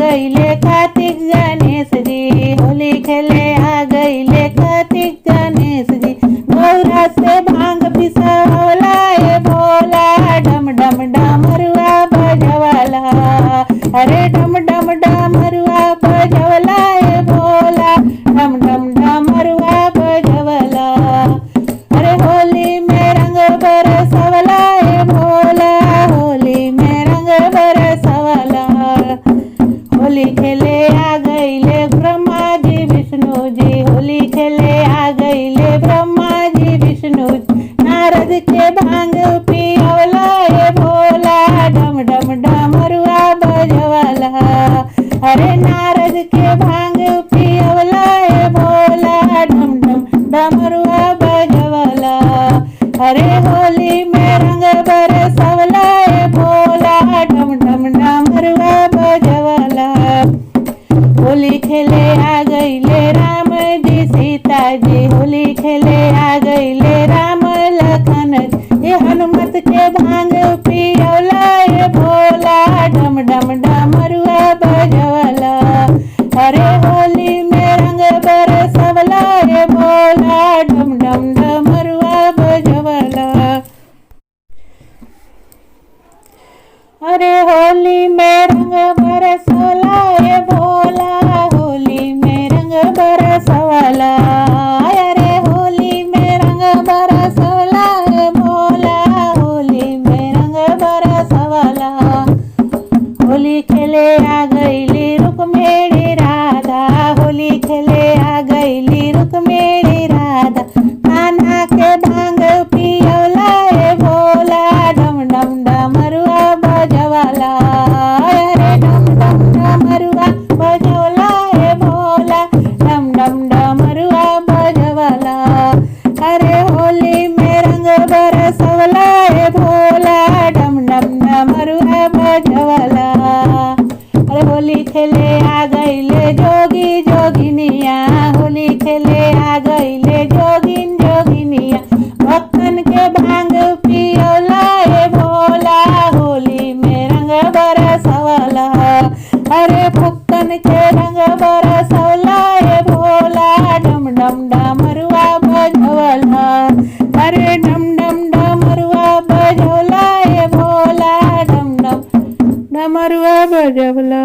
गईले कार्तिक गणेश जी, होली खेले आ गईले कार्तिक गणेश जी। गौरा से भांग पिसवला ए भोला, डम डम डमरुआ बजवला, अरे डम डम डमरुआ बजवला ए भोला, डम डम डमरुआ बजवला। अरे होली में रंग बरसवला ए भोला, होली में रंग बरसवला। होली खेले आ गईले ब्रह्मा जी विष्णु जी, होली खेले आ गईले ब्रह्मा जी विष्णु जी। नारद के भांग पियवला ए भोला, डम डम डमरुआ बजवला, अरे नारद के भांग पियवला ए भोला, डम डम डमरुआ बजवला। अरे होली में रंग बरसवला ए भोला, डम डम डमरुआ बजवला। होली खेले आ गईले राम जी सीता जी, होली खेले आ गईले राम लखन जी। ये हनुमत के भांग पियवला ए भोला, डम डम डमरुआ बजवला। अरे होली में रंग बरसवला ए भोला, डम डम डमरुआ बजवला। अरे होली में रंग बरसवला ए भोला, होली में रंग बरसवला। अरे होली में रंग बरसवला ए भोला, होली में रंग बरसवला। होली खेले आ गईली रुक्मिणी राधा, होली खेले आ गईली रुक्मिणी राधा। कान्हा के भांग पियवला ए भोला, डम डम डमरुआ बजवला, अरे डम डम डमरुआ बजवला ए भोला, डम डम डमरुआ बजवला। अरे होली में रंग बरसवला ए भोला, डम डम डमरुआ बजवला। अरे होली खेले आ गईले जोगी जोगिनिया, होली खेले आ गईले जोगिन जोगिनिया। भक्तन के भांग पियवला ए भोला, होली में रंग बरसवला, अरे भक्तन के रंग बरसवला ए भोला, डम डम डमरुआ बजवला, अरे डम डम डमरुआ बजवला ए भोला, डम डम डमरुआ बजवला।